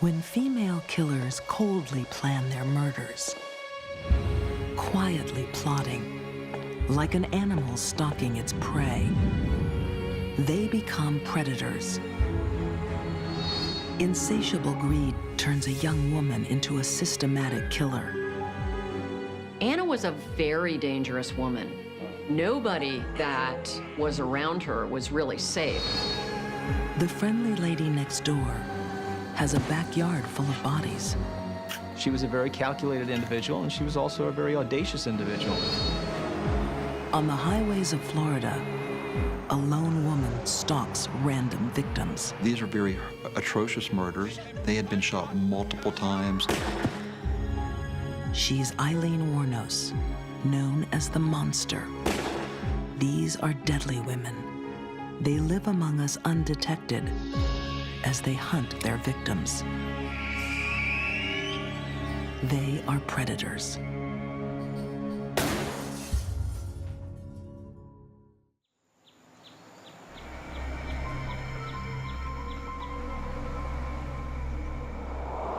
When female killers coldly plan their murders, quietly plotting, like an animal stalking its prey, they become predators. Insatiable greed turns a young woman into a systematic killer. Anna was a very dangerous woman. Nobody that was around her was really safe. The friendly lady next door has a backyard full of bodies. She was a very calculated individual, and she was also a very audacious individual. On the highways of Florida, a lone woman stalks random victims. These are very atrocious murders. They had been shot multiple times. She's Eileen Warnos, known as the Monster. These are deadly women. They live among us undetected as they hunt their victims. They are predators.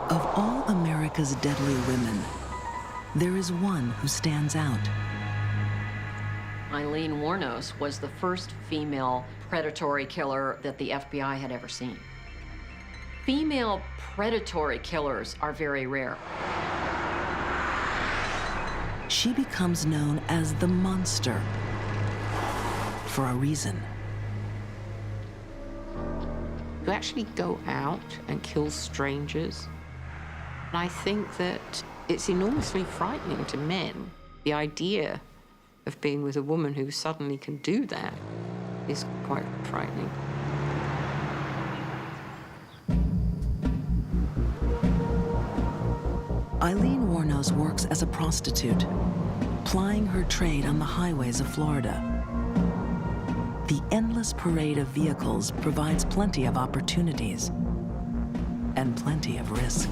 Of all America's deadly women, there is one who stands out. Eileen Warnos was the first female predatory killer that the FBI had ever seen. Female predatory killers are very rare. She becomes known as the Monster for a reason. To actually go out and kill strangers, I think that it's enormously frightening to men. The idea of being with a woman who suddenly can do that is quite frightening. Eileen Warnos works as a prostitute, plying her trade on the highways of Florida. The endless parade of vehicles provides plenty of opportunities and plenty of risk.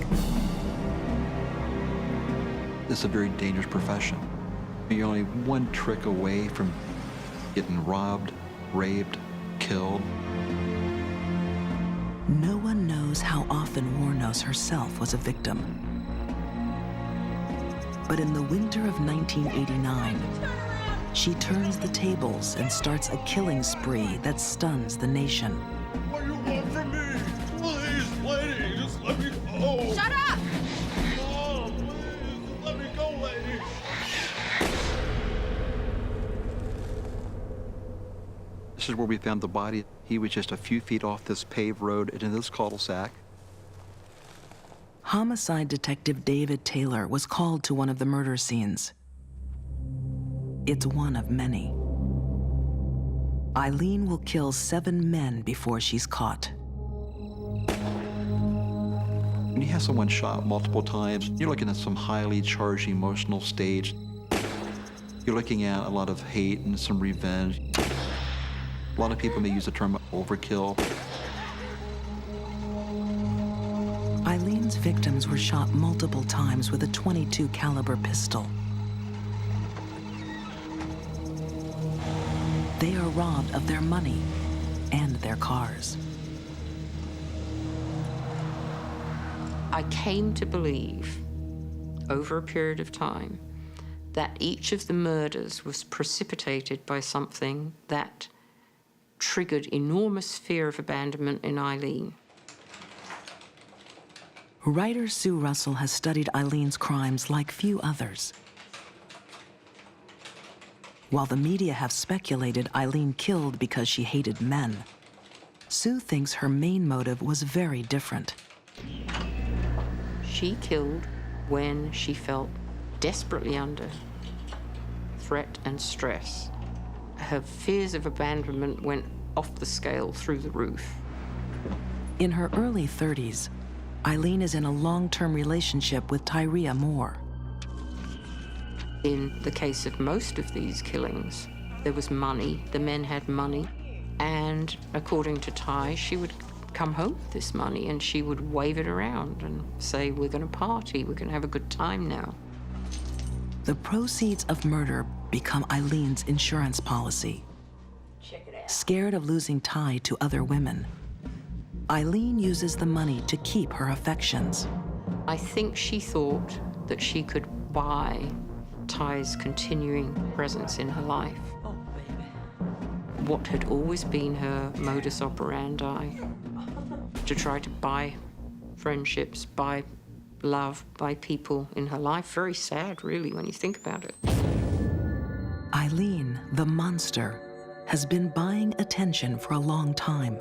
It's a very dangerous profession. You're only one trick away from getting robbed, raped, killed. No one knows how often Warnos herself was a victim. But in the winter of 1989, she turns the tables and starts a killing spree that stuns the nation. What do you want from me? Please, lady, just let me go. Shut up! Oh, please, let me go, lady. This is where we found the body. He was just a few feet off this paved road into this cul-de-sac. Homicide detective David Taylor was called to one of the murder scenes. It's one of many. Eileen will kill 7 men before she's caught. When you have someone shot multiple times, you're looking at some highly charged emotional stage. You're looking at a lot of hate and some revenge. A lot of people may use the term overkill. Eileen's victims were shot multiple times with a .22 caliber pistol. They are robbed of their money and their cars. I came to believe, over a period of time, that each of the murders was precipitated by something that triggered enormous fear of abandonment in Eileen. Writer Sue Russell has studied Eileen's crimes like few others. While the media have speculated Eileen killed because she hated men, Sue thinks her main motive was very different. She killed when she felt desperately under threat and stress. Her fears of abandonment went off the scale through the roof. In her early 30s, Eileen is in a long-term relationship with Tyria Moore. In the case of most of these killings, there was money, the men had money, and according to Ty, she would come home with this money and she would wave it around and say, we're gonna party, we're gonna have a good time now. The proceeds of murder become Eileen's insurance policy. Scared of losing Ty to other women, Eileen uses the money to keep her affections. I think she thought that she could buy Ty's continuing presence in her life. What had always been her modus operandi, to try to buy friendships, buy love, buy people in her life. Very sad, really, when you think about it. Eileen, the monster, has been buying attention for a long time.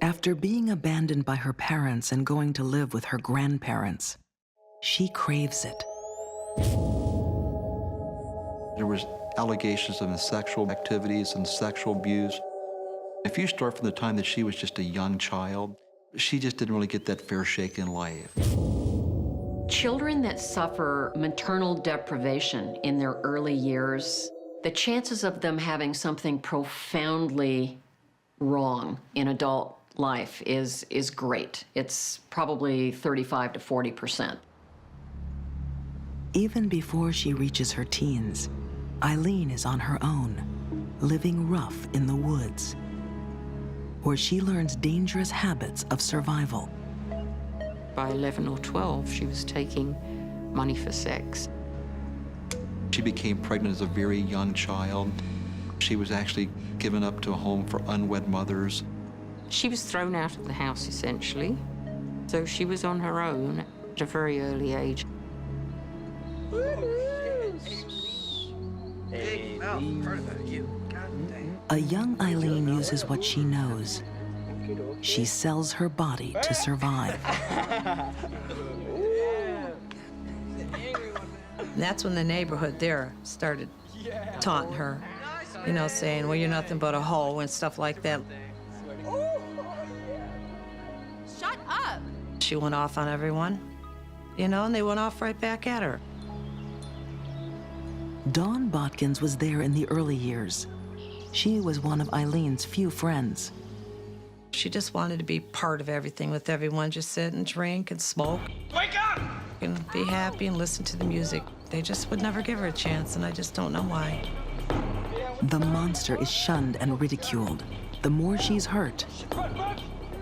After being abandoned by her parents and going to live with her grandparents, she craves it. There was allegations of sexual activities and sexual abuse. If you start from the time that she was just a young child, she just didn't really get that fair shake in life. Children that suffer maternal deprivation in their early years, the chances of them having something profoundly wrong in adult life is great. It's probably 35 to 40%. Even before she reaches her teens, Eileen is on her own, living rough in the woods, where she learns dangerous habits of survival. By 11 or 12, she was taking money for sex. She became pregnant as a very young child. She was actually given up to a home for unwed mothers. She was thrown out of the house, essentially. So she was on her own at a very early age. A young Eileen uses what she knows. She sells her body to survive. And that's when the neighborhood there started taunting her, you know, saying, well, you're nothing but a hoe and stuff like that. Shut up! She went off on everyone, you know, and they went off right back at her. Dawn Botkins was there in the early years. She was one of Eileen's few friends. She just wanted to be part of everything with everyone, just sit and drink and smoke. Wake up! And be happy and listen to the music. They just would never give her a chance, and I just don't know why. The monster is shunned and ridiculed. The more she's hurt,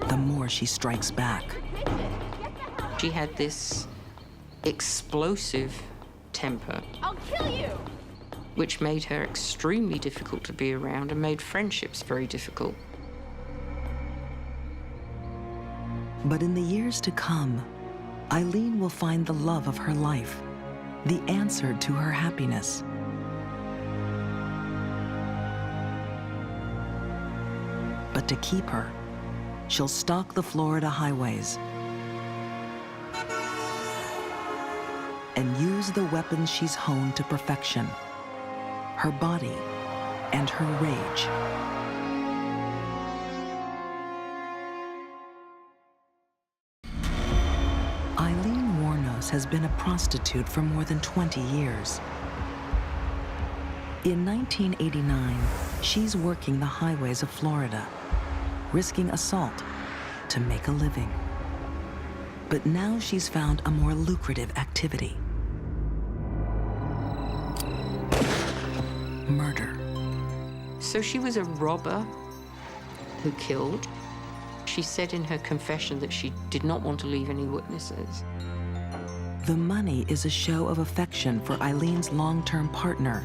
the more she strikes back. She had this explosive temper, I'll kill you! which made her extremely difficult to be around and made friendships very difficult. But in the years to come, Eileen will find the love of her life, the answer to her happiness. But to keep her, she'll stalk the Florida highways and use the weapons she's honed to perfection, her body and her rage. Eileen Warnos has been a prostitute for more than 20 years. In 1989, she's working the highways of Florida, risking assault to make a living. But now she's found a more lucrative activity: murder. So she was a robber who killed. She said in her confession that she did not want to leave any witnesses. The money is a show of affection for Eileen's long-term partner,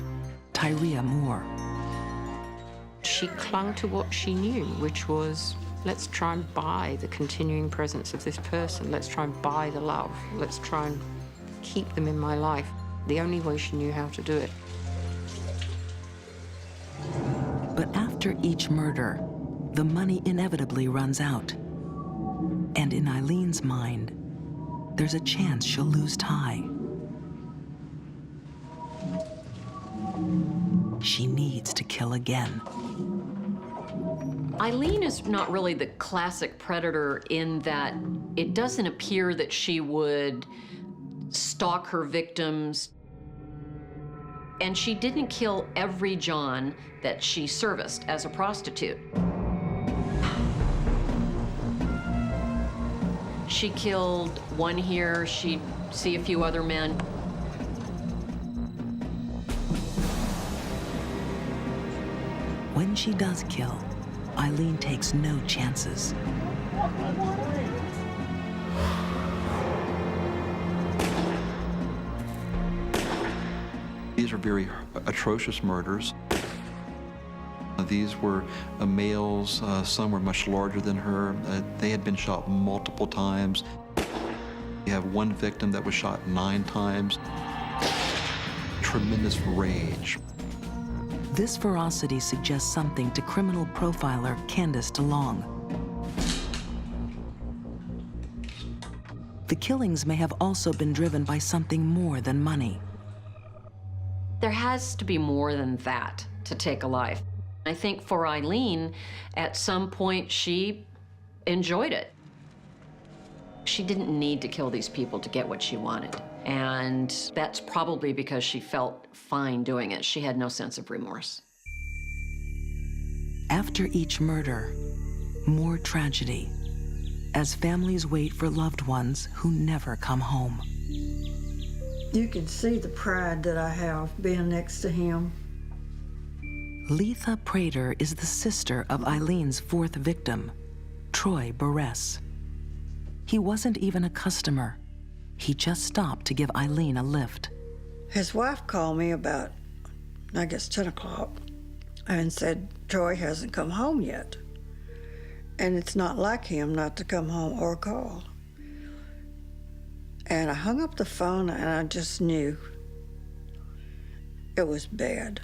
Tyria Moore. She clung to what she knew, which was, let's try and buy the continuing presence of this person. Let's try and buy the love. Let's try and keep them in my life. The only way she knew how to do it. But after each murder, the money inevitably runs out. And in Eileen's mind, there's a chance she'll lose Ty. She needs to kill again. Eileen is not really the classic predator in that it doesn't appear that she would stalk her victims. And she didn't kill every John that she serviced as a prostitute. She killed one here, she'd see a few other men. When she does kill, Eileen takes no chances. These are very atrocious murders. These were males, some were much larger than her. They had been shot multiple times. You have one victim that was shot 9 times. Tremendous rage. This ferocity suggests something to criminal profiler Candice DeLong. The killings may have also been driven by something more than money. There has to be more than that to take a life. I think for Eileen, at some point, she enjoyed it. She didn't need to kill these people to get what she wanted. And that's probably because she felt fine doing it. She had no sense of remorse. After each murder, more tragedy, as families wait for loved ones who never come home. You can see the pride that I have being next to him. Letha Prater is the sister of Eileen's 4th victim, Troy Barres. He wasn't even a customer. He just stopped to give Eileen a lift. His wife called me about, I guess, 10 o'clock and said, Troy hasn't come home yet. And it's not like him not to come home or call. And I hung up the phone and I just knew it was bad.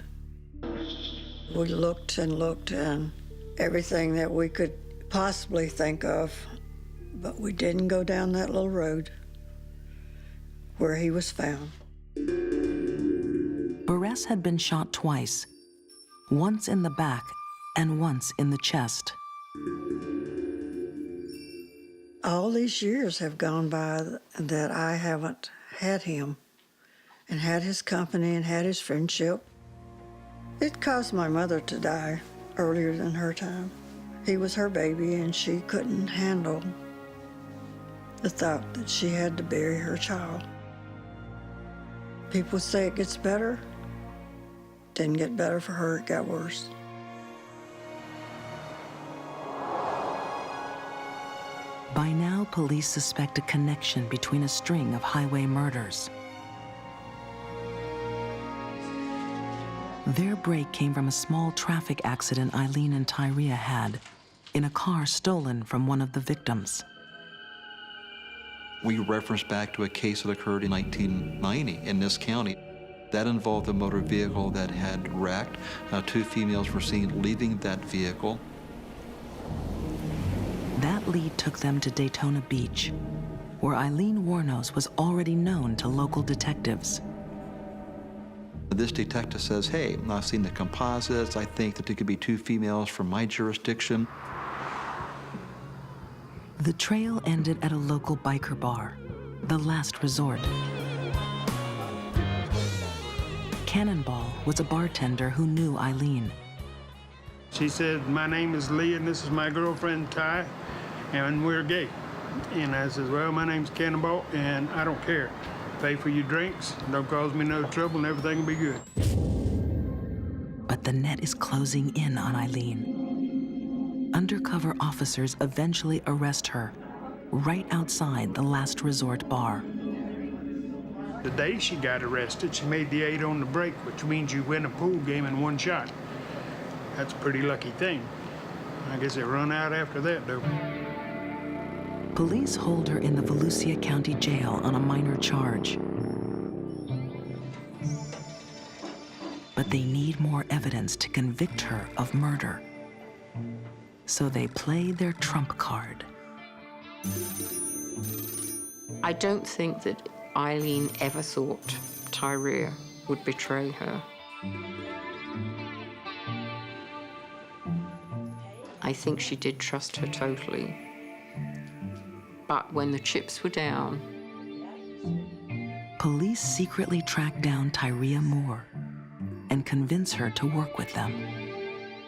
We looked and everything that we could possibly think of, but we didn't go down that little road where he was found. Barres had been shot twice, once in the back and once in the chest. All these years have gone by that I haven't had him and had his company and had his friendship. It caused my mother to die earlier than her time. He was her baby and she couldn't handle the thought that she had to bury her child. People say it gets better. Didn't get better for her, it got worse. By now, police suspect a connection between a string of highway murders. Their break came from a small traffic accident Eileen and Tyria had in a car stolen from one of the victims. We reference back to a case that occurred in 1990 in this county. That involved a motor vehicle that had wrecked. 2 females were seen leaving that vehicle. That lead took them to Daytona Beach, where Eileen Warnos was already known to local detectives. This detective says, hey, I've seen the composites. I think that there could be 2 females from my jurisdiction. The trail ended at a local biker bar, the last resort. Cannonball was a bartender who knew Eileen. She said, my name is Lee and this is my girlfriend Ty, and we're gay. And I said, well, my name's Cannonball and I don't care. Pay for your drinks, don't cause me no trouble, and everything will be good. But the net is closing in on Eileen. Undercover officers eventually arrest her right outside the Last Resort bar. The day she got arrested, she made the 8 on the break, which means you win a pool game in 1 shot. That's a pretty lucky thing. I guess it run out after that, though. Police hold her in the Volusia County Jail on a minor charge. But they need more evidence to convict her of murder. So they play their trump card. I don't think that Eileen ever thought Tyria would betray her. I think she did trust her totally. But when the chips were down... Police secretly track down Tyria Moore and convince her to work with them.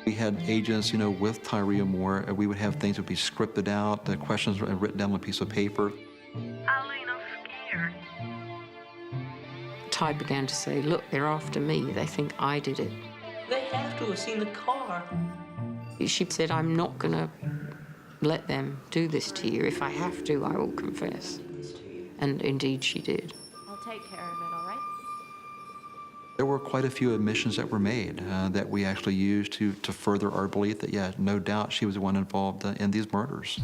We had agents, with Tyria Moore. We would have things that would be scripted out, the questions were written down on a piece of paper. Eileen, I'm scared. Ty began to say, look, they're after me. They think I did it. They have to have seen the car. She said, I'm not going to let them do this to you. If I have to, I will confess. And indeed she did. I'll take care of it, all right? There were quite a few admissions that were made that we actually used to further our belief that, yeah, no doubt she was the one involved in these murders.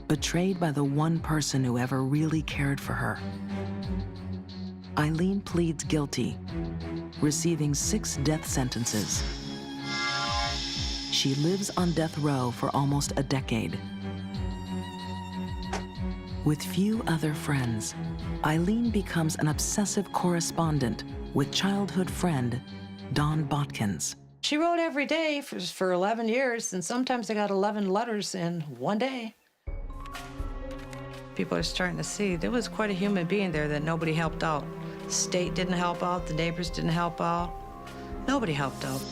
Betrayed by the one person who ever really cared for her, Eileen pleads guilty, receiving 6 death sentences. She lives on death row for almost a decade. With few other friends, Eileen becomes an obsessive correspondent with childhood friend Don Botkins. She wrote every day for 11 years, and sometimes I got 11 letters in one day. People are starting to see there was quite a human being there that nobody helped out. The state didn't help out, the neighbors didn't help out. Nobody helped out.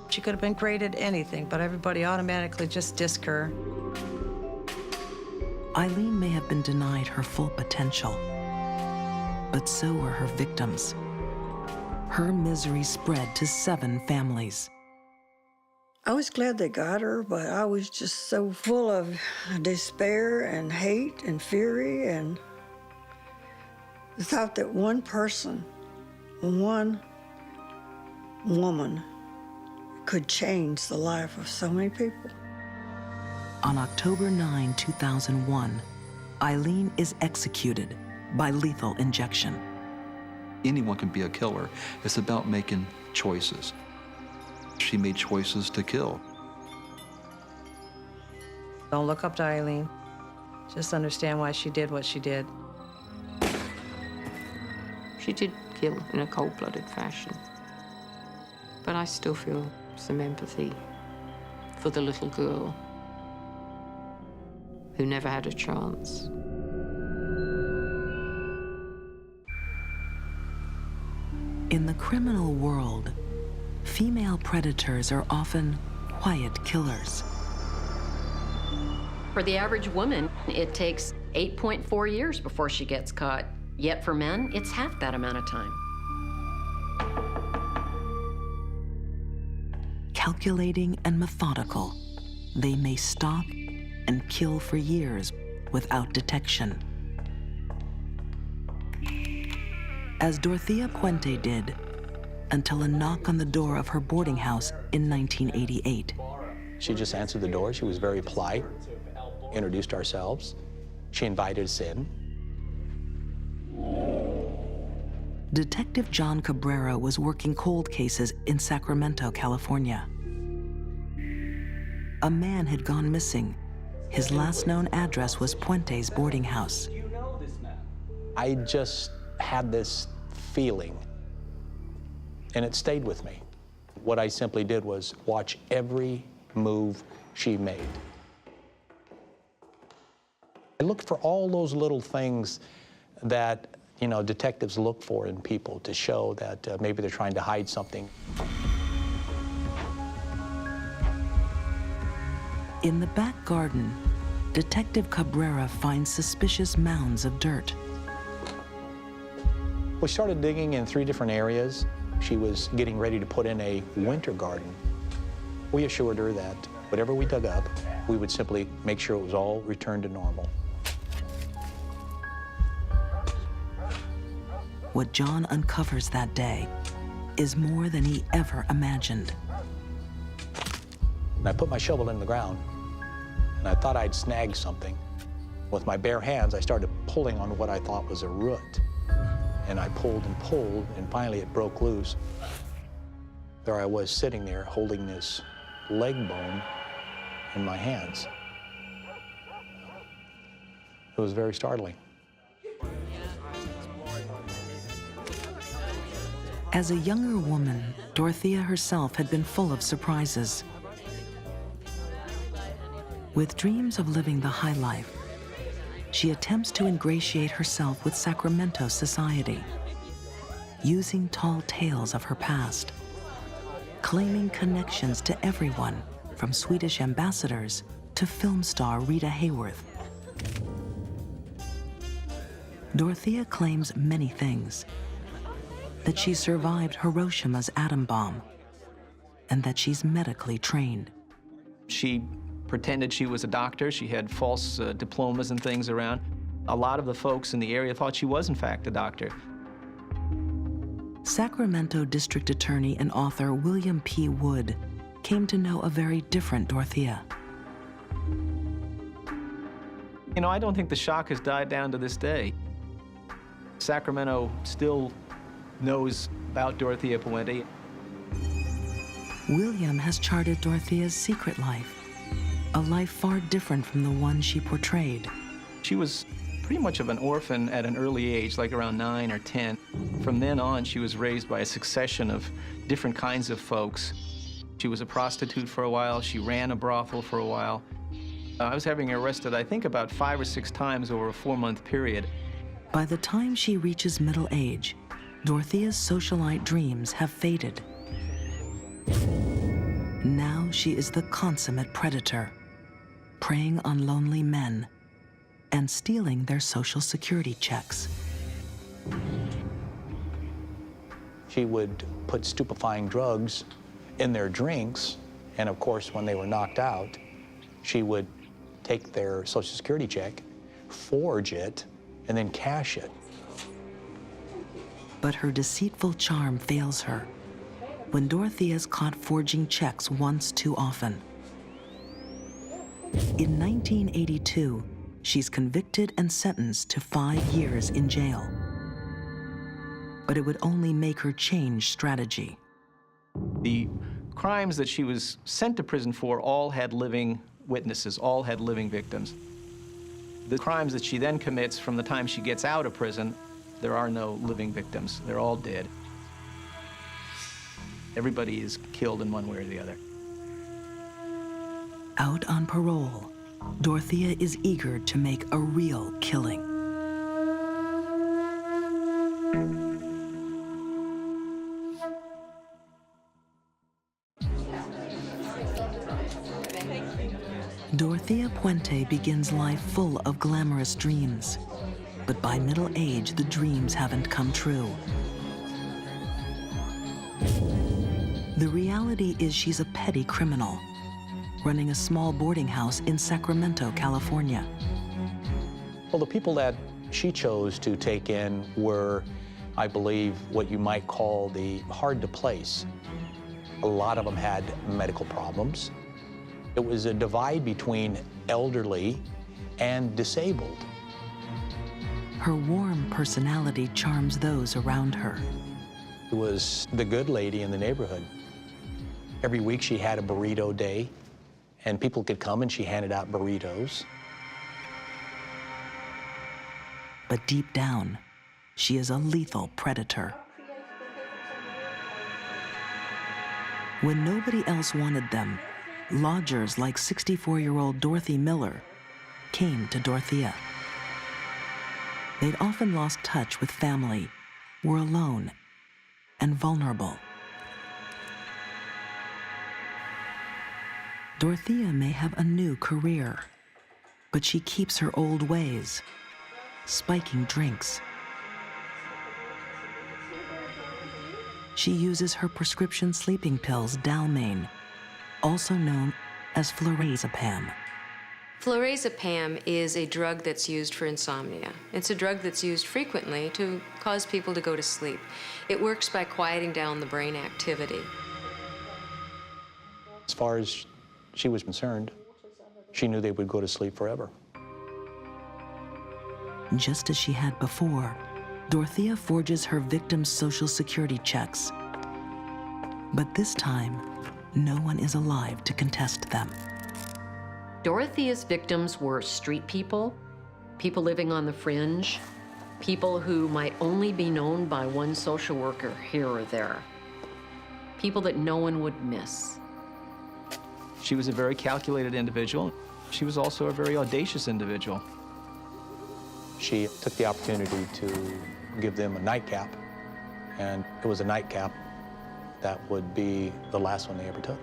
She could have been great at anything, but everybody automatically just dissed her. Eileen may have been denied her full potential, but so were her victims. Her misery spread to 7 families. I was glad they got her, but I was just so full of despair and hate and fury and the thought that one person, one woman could change the life of so many people. On October 9, 2001, Eileen is executed by lethal injection. Anyone can be a killer. It's about making choices. She made choices to kill. Don't look up to Eileen. Just understand why she did what she did. She did kill in a cold-blooded fashion. But I still feel some empathy for the little girl who never had a chance. In the criminal world, female predators are often quiet killers. For the average woman, it takes 8.4 years before she gets caught. Yet for men, it's half that amount of time. Calculating and methodical, they may stalk and kill for years without detection. As Dorothea Puente did, until a knock on the door of her boarding house in 1988. She just answered the door. She was very polite, introduced ourselves. She invited us in. Detective John Cabrera was working cold cases in Sacramento, California. A man had gone missing. His last known address was Puente's boarding house. I just had this feeling, and it stayed with me. What I simply did was watch every move she made. I looked for all those little things that, you know, detectives look for in people to show that maybe they're trying to hide something. In the back garden, Detective Cabrera finds suspicious mounds of dirt. We started digging in 3 different areas. She was getting ready to put in a winter garden. We assured her that whatever we dug up, we would simply make sure it was all returned to normal. What John uncovers that day is more than he ever imagined. And I put my shovel in the ground, and I thought I'd snag something. With my bare hands, I started pulling on what I thought was a root. And I pulled, and finally it broke loose. There I was sitting there holding this leg bone in my hands. It was very startling. As a younger woman, Dorothea herself had been full of surprises. With dreams of living the high life, she attempts to ingratiate herself with Sacramento society, using tall tales of her past, claiming connections to everyone from Swedish ambassadors to film star Rita Hayworth. Dorothea claims many things: that she survived Hiroshima's atom bomb, and that she's medically trained. She pretended she was a doctor. She had false diplomas and things around. A lot of the folks in the area thought she was, in fact, a doctor. Sacramento District Attorney and author William P. Wood came to know a very different Dorothea. You know, I don't think the shock has died down to this day. Sacramento still knows about Dorothea Puente. William has charted Dorothea's secret life, a life far different from the one she portrayed. She was pretty much of an orphan at an early age, like around 9 or 10. From then on, she was raised by a succession of different kinds of folks. She was a prostitute for a while. She ran a brothel for a while. I was having her arrested, I think, about 5 or 6 times over a 4-month period. By the time she reaches middle age, Dorothea's socialite dreams have faded. Now she is the consummate predator, preying on lonely men and stealing their Social Security checks. She would put stupefying drugs in their drinks, and of course, when they were knocked out, she would take their Social Security check, forge it, and then cash it. But her deceitful charm fails her when Dorothea is caught forging checks once too often. In 1982, she's convicted and sentenced to 5 years in jail. But it would only make her change strategy. The crimes that she was sent to prison for all had living witnesses, all had living victims. The crimes that she then commits from the time she gets out of prison, there are no living victims. They're all dead. Everybody is killed in one way or the other. Out on parole, Dorothea is eager to make a real killing. Dorothea Puente begins life full of glamorous dreams, but by middle age, the dreams haven't come true. The reality is she's a petty criminal, running a small boarding house in Sacramento, California. Well, the people that she chose to take in were, I believe, what you might call the hard to place. A lot of them had medical problems. It was a divide between elderly and disabled. Her warm personality charms those around her. She was the good lady in the neighborhood. Every week she had a burrito day, and people could come and she handed out burritos. But deep down, she is a lethal predator. When nobody else wanted them, lodgers like 64-year-old Dorothy Miller came to Dorothea. They'd often lost touch with family, were alone, and vulnerable. Dorothea may have a new career, but she keeps her old ways, spiking drinks. She uses her prescription sleeping pills, Dalmane, also known as flurazepam. Flurazepam is a drug that's used for insomnia. It's a drug that's used frequently to cause people to go to sleep. It works by quieting down the brain activity. As far as she was concerned, she knew they would go to sleep forever. Just as she had before, Dorothea forges her victims' Social Security checks. But this time, no one is alive to contest them. Dorothea's victims were street people, people living on the fringe, people who might only be known by one social worker here or there, people that no one would miss. She was a very calculated individual. She was also a very audacious individual. She took the opportunity to give them a nightcap, and it was a nightcap that would be the last one they ever took.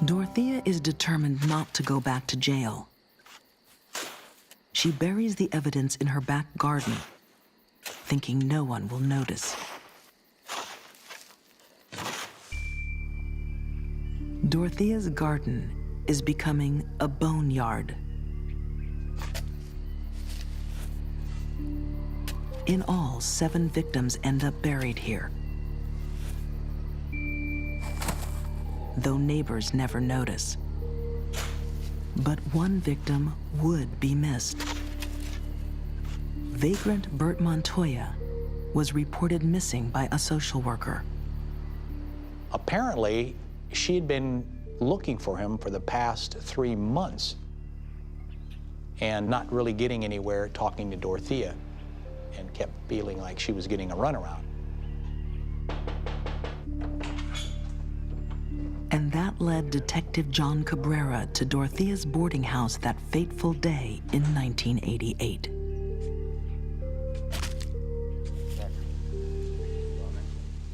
Dorothea is determined not to go back to jail. She buries the evidence in her back garden, thinking no one will notice. Dorothea's garden is becoming a boneyard. In all, 7 victims end up buried here, though neighbors never notice. But one victim would be missed. Vagrant Bert Montoya was reported missing by a social worker. Apparently, she had been looking for him for the past 3 months and not really getting anywhere talking to Dorothea, and kept feeling like she was getting a runaround. And that led Detective John Cabrera to Dorothea's boarding house that fateful day in 1988.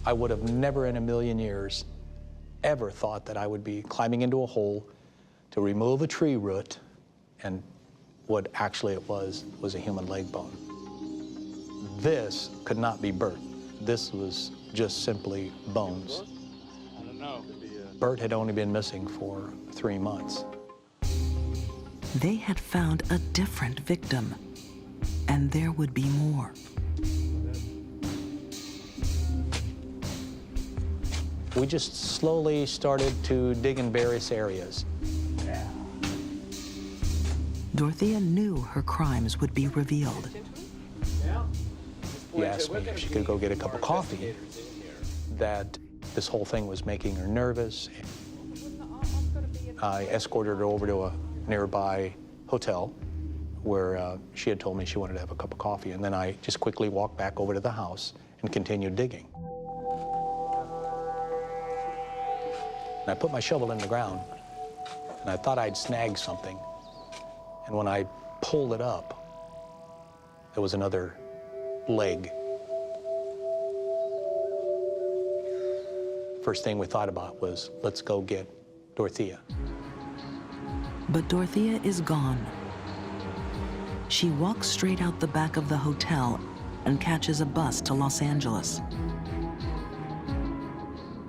I would have never in a million years ever thought that I would be climbing into a hole to remove a tree root, and what actually it was a human leg bone. This could not be Bert. This was just simply bones. I don't know. Bert had only been missing for 3 months. They had found a different victim, and there would be more. We just slowly started to dig in various areas. Dorothea knew her crimes would be revealed. He asked me if she could go get a cup of coffee, that this whole thing was making her nervous. I escorted her over to a nearby hotel where she had told me she wanted to have a cup of coffee, and then I just quickly walked back over to the house and continued digging. And I put my shovel in the ground, and I thought I'd snag something. And when I pulled it up, there was another leg. First thing we thought about was, let's go get Dorothea. But Dorothea is gone. She walks straight out the back of the hotel and catches a bus to Los Angeles.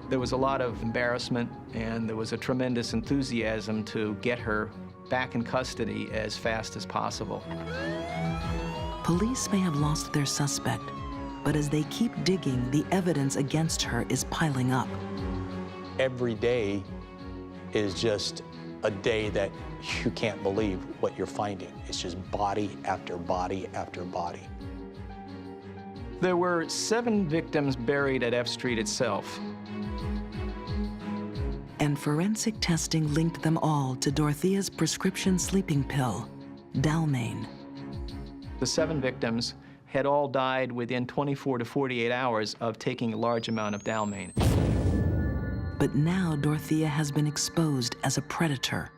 There was a lot of embarrassment, and there was a tremendous enthusiasm to get her back in custody as fast as possible. Police may have lost their suspect, but as they keep digging, the evidence against her is piling up. Every day is just a day that you can't believe what you're finding. It's just body after body after body. There were 7 victims buried at F Street itself. And forensic testing linked them all to Dorothea's prescription sleeping pill, Dalmane. The 7 victims had all died within 24 to 48 hours of taking a large amount of Dalmane. But now Dorothea has been exposed as a predator.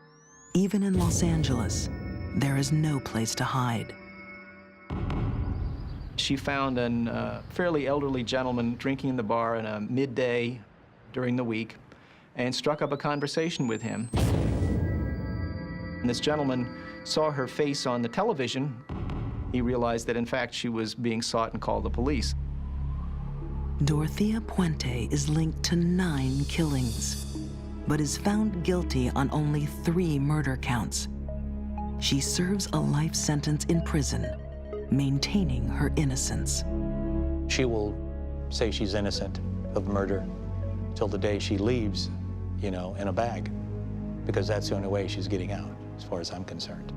Even in Los Angeles, there is no place to hide. She found a fairly elderly gentleman drinking in the bar in a midday during the week and struck up a conversation with him. And this gentleman saw her face on the television. He realized that, in fact, she was being sought and called the police. Dorothea Puente is linked to 9 killings, but is found guilty on only 3 murder counts. She serves a life sentence in prison, maintaining her innocence. She will say she's innocent of murder till the day she leaves, you know, in a bag, because that's the only way she's getting out, as far as I'm concerned.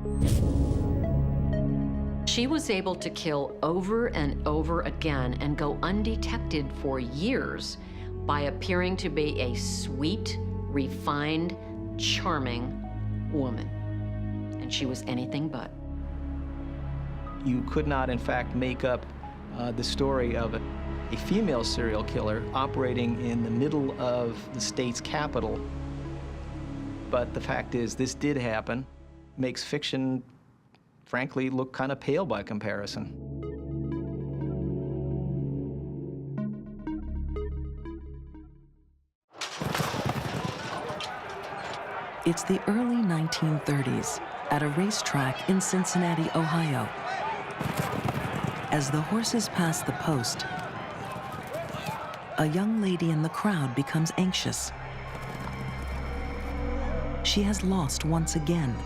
She was able to kill over and over again and go undetected for years by appearing to be a sweet, refined, charming woman. And she was anything but. You could not, in fact, make up the story of a female serial killer operating in the middle of the state's capital. But the fact is, this did happen. Makes fiction, frankly, look kind of pale by comparison. It's the early 1930s at a racetrack in Cincinnati, Ohio. As the horses pass the post, a young lady in the crowd becomes anxious. She has lost once again,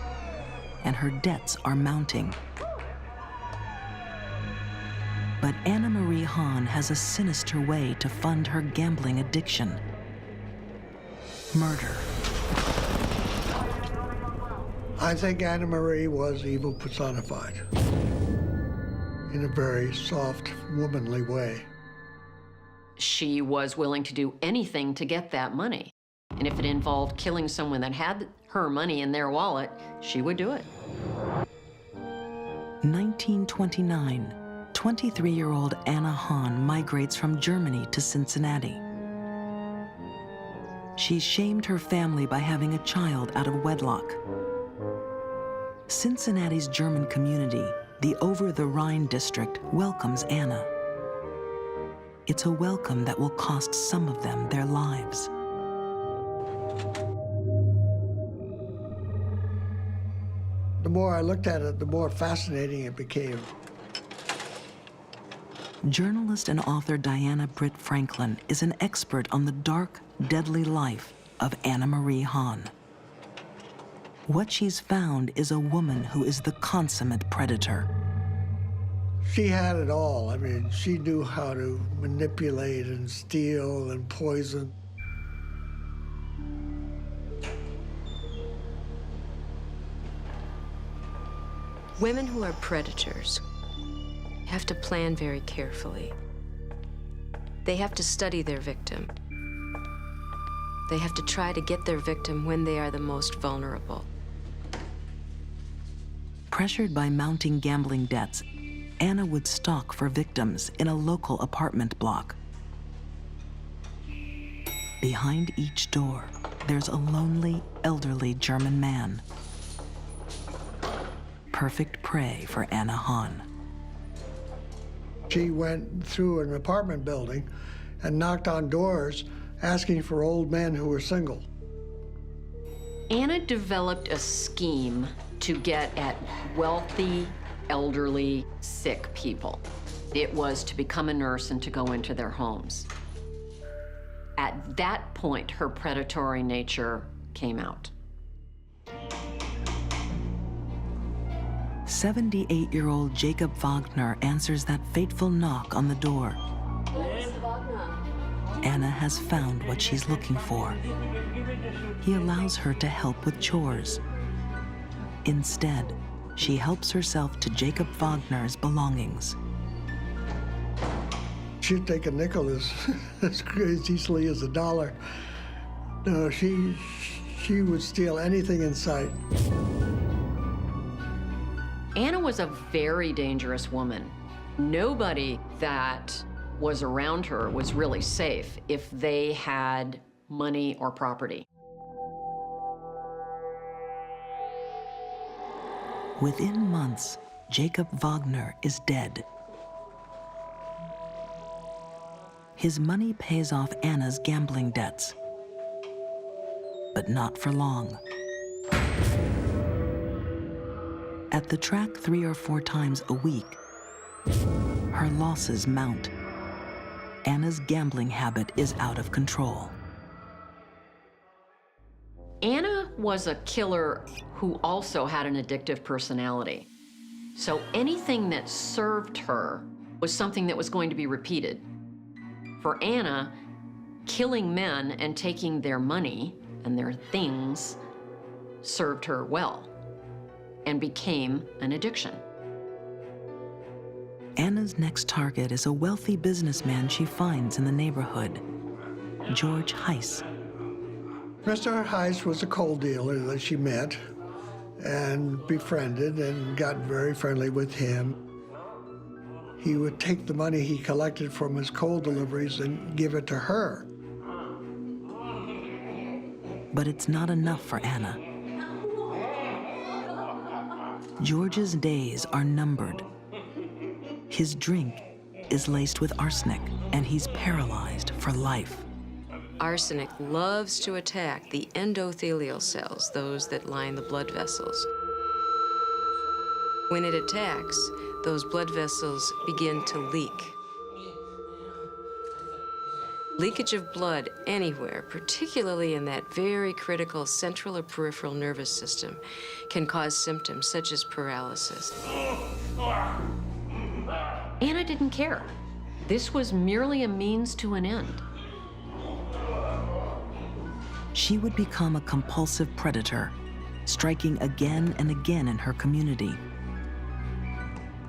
and her debts are mounting. But Anna Marie Hahn has a sinister way to fund her gambling addiction: murder. I think Anna Marie was evil personified in a very soft, womanly way. She was willing to do anything to get that money. And if it involved killing someone that had her money in their wallet, she would do it. 1929, 23-year-old Anna Hahn migrates from Germany to Cincinnati. She shamed her family by having a child out of wedlock. Cincinnati's German community, the Over-the-Rhine district, welcomes Anna. It's a welcome that will cost some of them their lives. The more I looked at it, the more fascinating it became. Journalist and author Diana Britt Franklin is an expert on the dark, deadly life of Anna Marie Hahn. What she's found is a woman who is the consummate predator. She had it all. I mean, she knew how to manipulate and steal and poison. Women who are predators have to plan very carefully. They have to study their victim. They have to try to get their victim when they are the most vulnerable. Pressured by mounting gambling debts, Anna would stalk for victims in a local apartment block. Behind each door, there's a lonely, elderly German man. Perfect prey for Anna Hahn. She went through an apartment building and knocked on doors asking for old men who were single. Anna developed a scheme to get at wealthy, elderly, sick people. It was to become a nurse and to go into their homes. At that point, her predatory nature came out. 78-year-old Jacob Wagner answers that fateful knock on the door. Anna has found what she's looking for. He allows her to help with chores. Instead, she helps herself to Jacob Wagner's belongings. She'd take a nickel as easily as a dollar. No, she would steal anything in sight. Anna was a very dangerous woman. Nobody that was around her was really safe if they had money or property. Within months, Jacob Wagner is dead. His money pays off Anna's gambling debts, but not for long. At the track 3 or 4 times a week, her losses mount. Anna's gambling habit is out of control. Anna was a killer who also had an addictive personality. So anything that served her was something that was going to be repeated. For Anna, killing men and taking their money and their things served her well and became an addiction. Anna's next target is a wealthy businessman she finds in the neighborhood, George Heiss. Mr. Heiss was a coal dealer that she met and befriended and got very friendly with him. He would take the money he collected from his coal deliveries and give it to her. But it's not enough for Anna. George's days are numbered. His drink is laced with arsenic, and he's paralyzed for life. Arsenic loves to attack the endothelial cells, those that line the blood vessels. When it attacks, those blood vessels begin to leak. Leakage of blood anywhere, particularly in that very critical central or peripheral nervous system, can cause symptoms such as paralysis. Anna didn't care. This was merely a means to an end. She would become a compulsive predator, striking again and again in her community.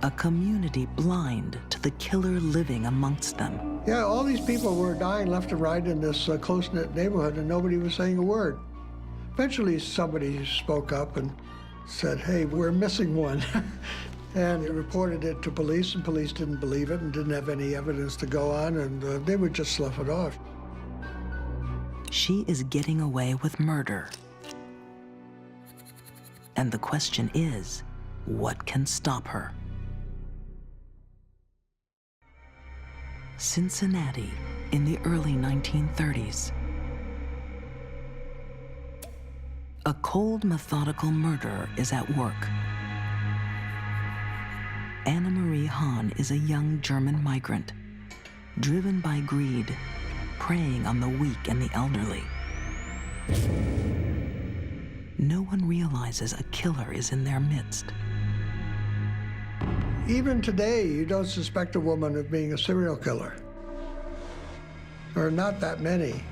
A community blind to the killer living amongst them. Yeah, all these people were dying left and right in this close-knit neighborhood, and nobody was saying a word. Eventually, somebody spoke up and said, hey, we're missing one. And they reported it to police, and police didn't believe it and didn't have any evidence to go on, and they would just slough it off. She is getting away with murder. And the question is, what can stop her? Cincinnati in the early 1930s. A cold, methodical murderer is at work. Anna Marie Hahn is a young German migrant, driven by greed, preying on the weak and the elderly. No one realizes a killer is in their midst. Even today, you don't suspect a woman of being a serial killer. There are not that many,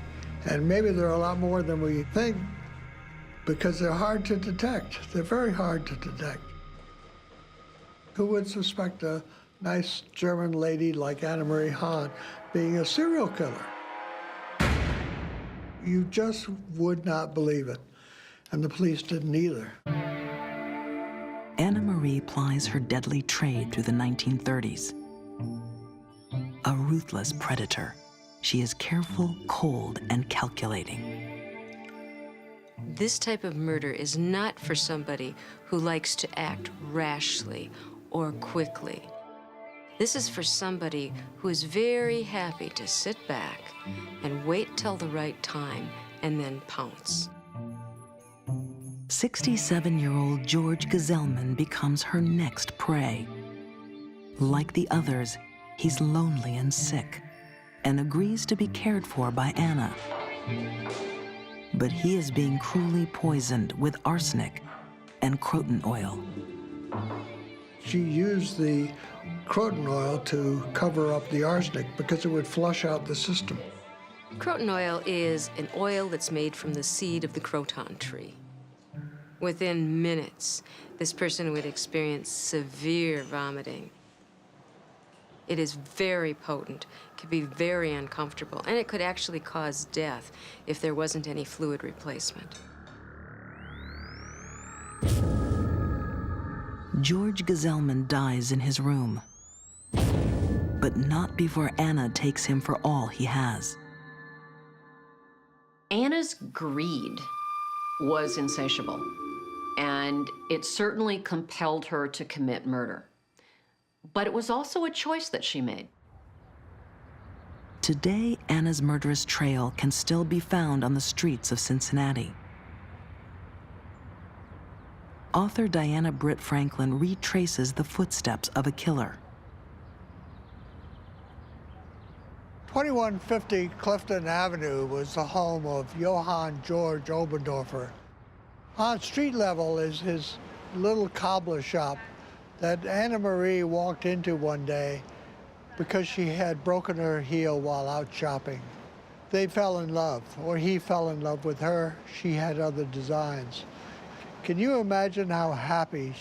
and maybe there are a lot more than we think, because they're hard to detect. They're very hard to detect. Who would suspect a nice German lady like Anna Marie Hahn being a serial killer? You just would not believe it, and the police didn't either. Anna Marie plies her deadly trade through the 1930s. A ruthless predator, she is careful, cold, and calculating. This type of murder is not for somebody who likes to act rashly or quickly. This is for somebody who is very happy to sit back and wait till the right time and then pounce. 67-year-old George Gazelman becomes her next prey. Like the others, he's lonely and sick and agrees to be cared for by Anna. But he is being cruelly poisoned with arsenic and croton oil. She used the croton oil to cover up the arsenic because it would flush out the system. Croton oil is an oil that's made from the seed of the croton tree. Within minutes, this person would experience severe vomiting. It is very potent, could be very uncomfortable, and it could actually cause death if there wasn't any fluid replacement. George Gazelman dies in his room, but not before Anna takes him for all he has. Anna's greed was insatiable, and it certainly compelled her to commit murder. But it was also a choice that she made. Today, Anna's murderous trail can still be found on the streets of Cincinnati. Author Diana Britt Franklin retraces the footsteps of a killer. 2150 Clifton Avenue was the home of Johann George Obendorfer. On street level is his little cobbler shop that Anna Marie walked into one day because she had broken her heel while out shopping. They fell in love, or he fell in love with her. She had other designs. Can you imagine how happy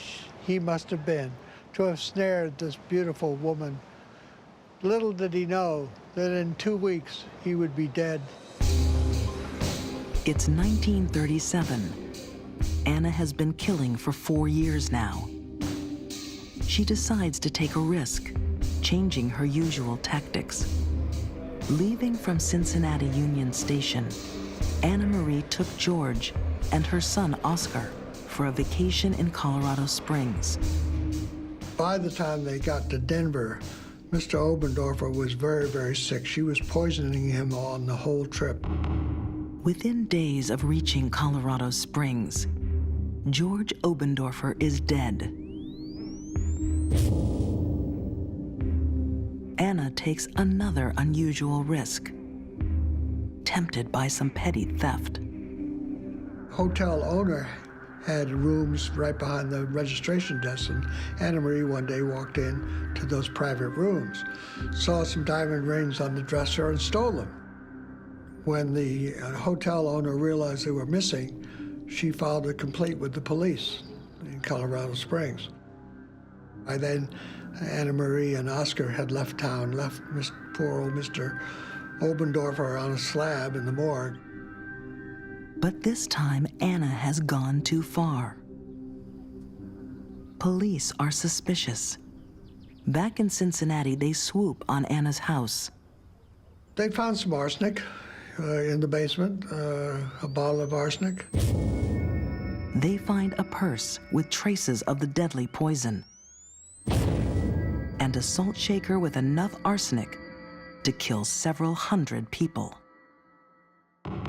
he must have been to have snared this beautiful woman? Little did he know that in 2 weeks he would be dead. It's 1937. Anna has been killing for 4 years now. She decides to take a risk, changing her usual tactics. Leaving from Cincinnati Union Station, Anna Marie took George and her son Oscar for a vacation in Colorado Springs. By the time they got to Denver, Mr. Obendorfer was very, very sick. She was poisoning him on the whole trip. Within days of reaching Colorado Springs, George Obendorfer is dead. Anna takes another unusual risk. tempted by some petty theft. Hotel owner had rooms right behind the registration desk, and Anna Marie one day walked in to those private rooms, saw some diamond rings on the dresser, and stole them. When the hotel owner realized they were missing, she filed a complaint with the police in Colorado Springs. By then, Anna Marie and Oscar had left town, left poor old Mr. Obendorfer on a slab in the morgue. But this time, Anna has gone too far. Police are suspicious. Back in Cincinnati, they swoop on Anna's house. They found some arsenic in the basement, a bottle of arsenic. They find a purse with traces of the deadly poison and a salt shaker with enough arsenic to kill several hundred people.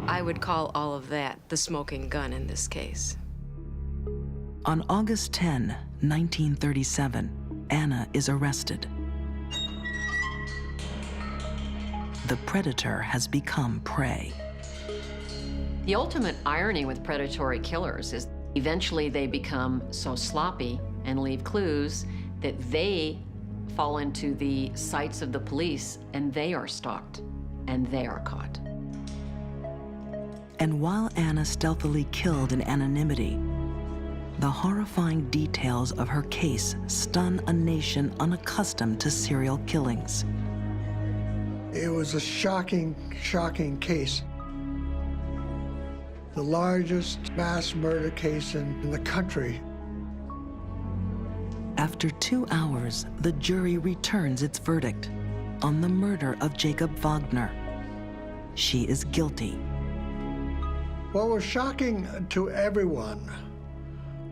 I would call all of that the smoking gun in this case. On August 10, 1937, Anna is arrested. The predator has become prey. The ultimate irony with predatory killers is eventually they become so sloppy and leave clues that they fall into the sights of the police and they are stalked and they are caught. And while Anna stealthily killed in anonymity, the horrifying details of her case stun a nation unaccustomed to serial killings. It was a shocking, shocking case. The largest mass murder case in the country. After 2 hours, the jury returns its verdict on the murder of Jacob Wagner. She is guilty. What was shocking to everyone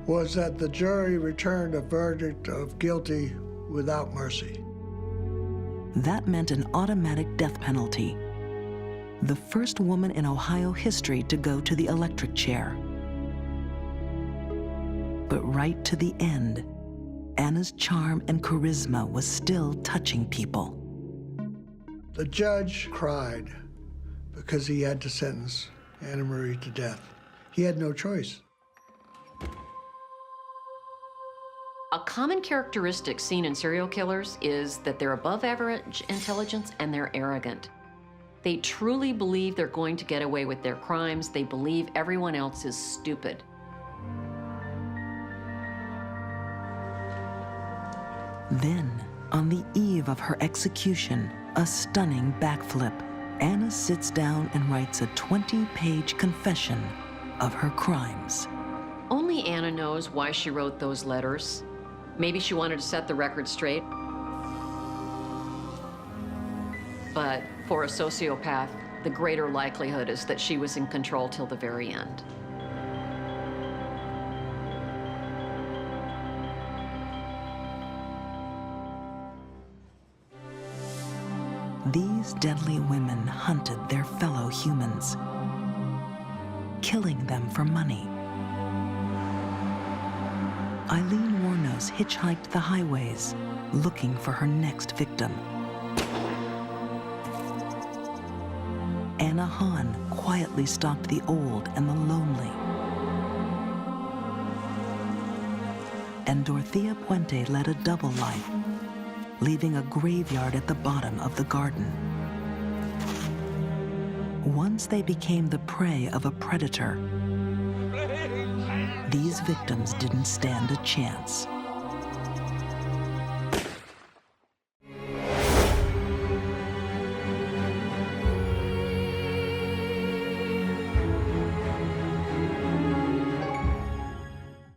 was that the jury returned a verdict of guilty without mercy. That meant an automatic death penalty. The first woman in Ohio history to go to the electric chair. But right to the end, Anna's charm and charisma was still touching people. The judge cried because he had to sentence Anna Marie to death. He had no choice. A common characteristic seen in serial killers is that they're above average intelligence and they're arrogant. They truly believe they're going to get away with their crimes. They believe everyone else is stupid. Then, on the eve of her execution, a stunning backflip. Anna sits down and writes a 20-page confession of her crimes. Only Anna knows why she wrote those letters. Maybe she wanted to set the record straight. But for a sociopath, the greater likelihood is that she was in control till the very end. These deadly women hunted their fellow humans, killing them for money. Eileen Warnos hitchhiked the highways, looking for her next victim. Anna Hahn quietly stalked the old and the lonely. And Dorothea Puente led a double life, leaving a graveyard at the bottom of the garden. Once they became the prey of a predator, these victims didn't stand a chance.